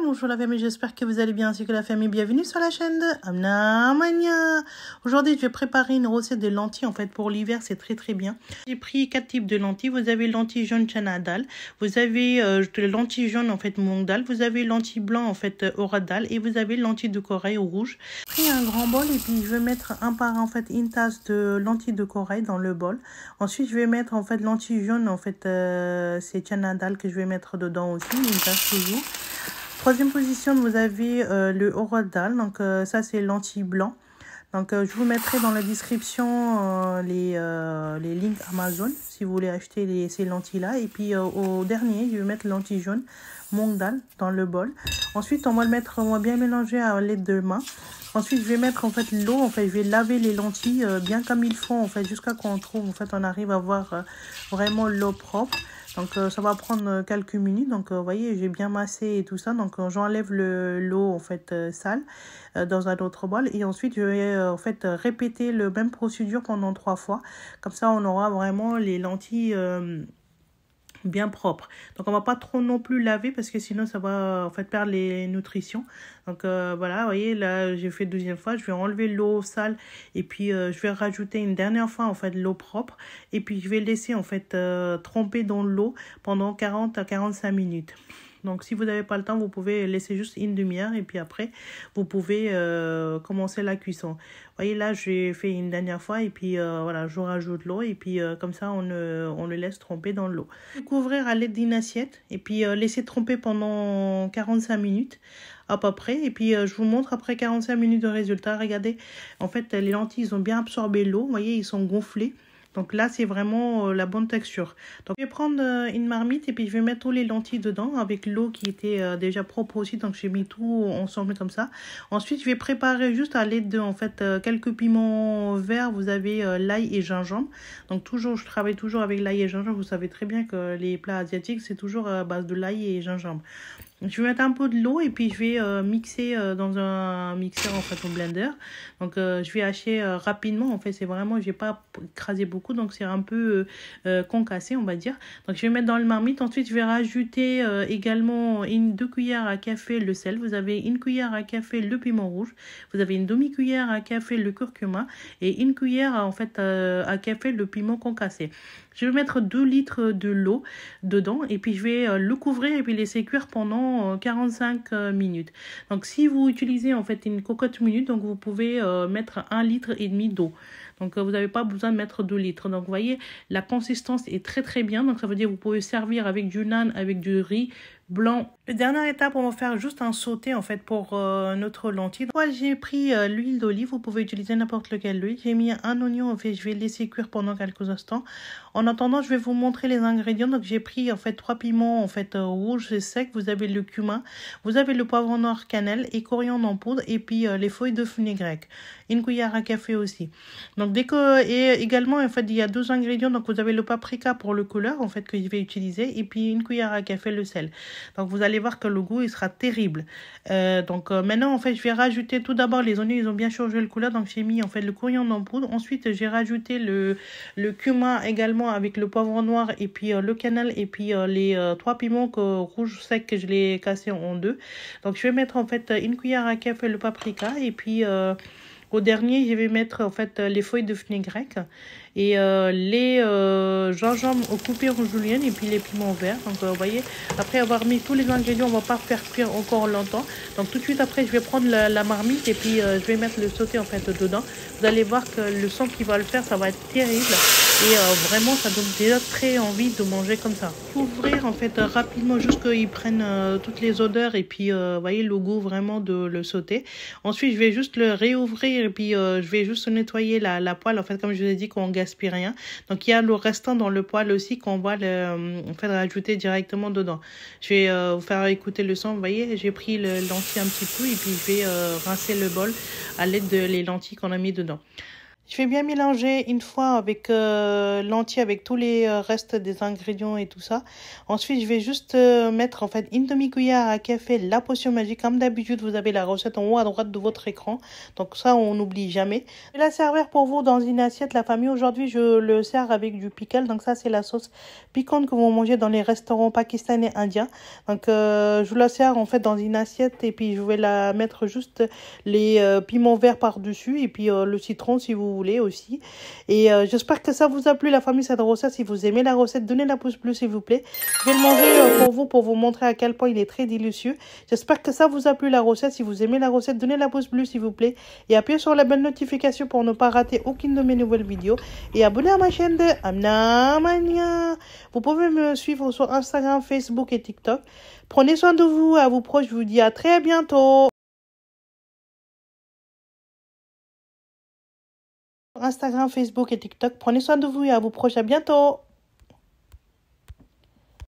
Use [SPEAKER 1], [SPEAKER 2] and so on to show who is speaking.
[SPEAKER 1] bonjour la famille, j'espère que vous allez bien ainsi que la famille. Bienvenue sur la chaîne de Amna Mania. Aujourd'hui, je vais préparer une recette de lentilles en fait pour l'hiver, c'est très bien. J'ai pris 4 types de lentilles. Vous avez lentilles jaunes chana dal, vous avez lentilles jaunes en fait mung dal, vous avez lentilles blancs en fait ora dal et vous avez lentilles de corail rouge. J'ai pris un grand bol et puis je vais mettre un par un en fait une tasse de lentilles de corail dans le bol. Ensuite, je vais mettre en fait lentilles jaunes en fait c'est chana dal que je vais mettre dedans aussi, une tasse toujours. Troisième position, vous avez le ora dal, donc ça c'est lentilles blancs. Donc je vous mettrai dans la description les links Amazon si vous voulez acheter ces lentilles là. Et puis au dernier, je vais mettre lentilles jaunes mung dal dans le bol. Ensuite, on va bien mélanger à l'aide de main. Ensuite, je vais mettre en fait l'eau. En fait, je vais laver les lentilles bien comme il faut en fait jusqu'à qu'on trouve on arrive à avoir vraiment l'eau propre. Donc ça va prendre quelques minutes. Donc vous voyez, j'ai bien massé et tout ça. Donc j'enlève l'eau en fait sale dans un autre bol et ensuite je vais en fait répéter le même procédure pendant 3 fois. Comme ça on aura vraiment les lentilles bien propre. Donc on va pas trop non plus laver parce que sinon ça va en fait perdre les nutritions. Donc voilà, vous voyez là j'ai fait 12e fois, je vais enlever l'eau sale et puis je vais rajouter une dernière fois en fait l'eau propre et puis je vais laisser en fait tremper dans l'eau pendant 40 à 45 minutes. Donc, si vous n'avez pas le temps, vous pouvez laisser juste une demi-heure et puis après, vous pouvez commencer la cuisson. Vous voyez, là, j'ai fait une dernière fois et puis voilà, je rajoute l'eau et puis comme ça, on le laisse tremper dans l'eau. Couvrir à l'aide d'une assiette et puis laisser tremper pendant 45 minutes à peu près. Et puis, je vous montre après 45 minutes de résultat. Regardez, en fait, les lentilles, ils ont bien absorbé l'eau. Vous voyez, ils sont gonflés. Donc là, c'est vraiment la bonne texture. Donc, je vais prendre une marmite et puis je vais mettre tous les lentilles dedans avec l'eau qui était déjà propre aussi. Donc, j'ai mis tout ensemble comme ça. Ensuite, je vais préparer juste à l'aide de en fait quelques piments verts. Vous avez l'ail et gingembre. Donc, je travaille toujours avec l'ail et gingembre. Vous savez très bien que les plats asiatiques, c'est toujours à base de l'ail et gingembre. Je vais mettre un peu de l'eau et puis je vais mixer dans un mixeur en fait au blender. Donc je vais hacher rapidement en fait, c'est vraiment, je vais pas écraser beaucoup donc c'est un peu concassé on va dire. Donc je vais mettre dans le marmite. Ensuite je vais rajouter également 2 cuillères à café le sel. Vous avez 1 cuillère à café le piment rouge. Vous avez une demi-cuillère à café le curcuma et 1 cuillère en fait à café le piment concassé. Je vais mettre 2 litres de l'eau dedans et puis je vais le couvrir et puis laisser cuire pendant 45 minutes. Donc si vous utilisez en fait une cocotte minute, donc vous pouvez mettre 1,5 litre d'eau. Donc vous n'avez pas besoin de mettre 2 litres. Donc vous voyez, la consistance est très bien. Donc ça veut dire que vous pouvez servir avec du naan, avec du riz blanc. La dernière étape, on va faire juste un sauté en fait pour notre lentille. Moi, j'ai pris l'huile d'olive. Vous pouvez utiliser n'importe lequel huile. J'ai mis un oignon en fait. Je vais laisser cuire pendant quelques instants. En attendant, je vais vous montrer les ingrédients. Donc j'ai pris en fait 3 piments en fait rouges et secs. Vous avez le cumin, vous avez le poivron noir, cannelle et coriandre en poudre et puis les feuilles de fenugrec. 1 cuillère à café aussi. Donc et également en fait il y a 2 ingrédients. Donc vous avez le paprika pour le couleur en fait que je vais utiliser et puis 1 cuillère à café le sel. Donc vous allez voir que le goût il sera terrible. Maintenant en fait je vais rajouter tout d'abord les oignons, ils ont bien changé le couleur donc j'ai mis en fait le coriandre en poudre. Ensuite j'ai rajouté le cumin également avec le poivron noir et puis le cannelle et puis les 3 piments rouges secs que je l'ai cassé en 2. Donc je vais mettre en fait 1 cuillère à café le paprika et puis au dernier, je vais mettre en fait les feuilles de fenugrec et les gingembre coupé en julienne et puis les piments verts. Donc vous voyez, après avoir mis tous les ingrédients, on va pas faire cuire encore longtemps. Donc tout de suite après, je vais prendre la marmite et puis je vais mettre le sauté en fait dedans. Vous allez voir que le son qui va le faire, ça va être terrible. Et vraiment, ça donne déjà très envie de manger comme ça. Ouvrir en fait rapidement jusqu'à qu'ils prennent toutes les odeurs et puis vous voyez le goût vraiment de le sauter. Ensuite, je vais juste le réouvrir et puis je vais juste nettoyer la poêle. En fait, comme je vous ai dit, qu'on gaspille rien. Donc, il y a le restant dans le poêle aussi qu'on va en fait rajouter directement dedans. Je vais vous faire écouter le son. Vous voyez, j'ai pris le lentilles un petit peu et puis je vais rincer le bol à l'aide de les lentilles qu'on a mis dedans. Je vais bien mélanger une fois avec l'entier, avec tous les restes des ingrédients et tout ça. Ensuite, je vais juste mettre en fait une demi-cuillère à café la potion magique. Comme d'habitude, vous avez la recette en haut à droite de votre écran. Donc ça, on n'oublie jamais. Je vais la servir pour vous dans une assiette, la famille. Aujourd'hui, je le sers avec du pickle. Donc ça, c'est la sauce piquante que vous mangez dans les restaurants pakistanais et indiens. Donc je vous la sers en fait dans une assiette et puis je vais la mettre juste les piments verts par-dessus et puis le citron si vous voulez aussi. Et j'espère que ça vous a plu la famille cette recette. Si vous aimez la recette, donnez la pouce bleu s'il vous plaît. Je vais le manger pour vous montrer à quel point il est très délicieux. J'espère que ça vous a plu la recette. Si vous aimez la recette, donnez la pouce bleu s'il vous plaît. Et appuyez sur la belle notification pour ne pas rater aucune de mes nouvelles vidéos. Et abonnez à ma chaîne de Amna Mania. Vous pouvez me suivre sur Instagram, Facebook et TikTok. Prenez soin de vous, à vos proches. Je vous dis à très bientôt. Instagram, Facebook et TikTok. Prenez soin de vous et à vos proches. À bientôt.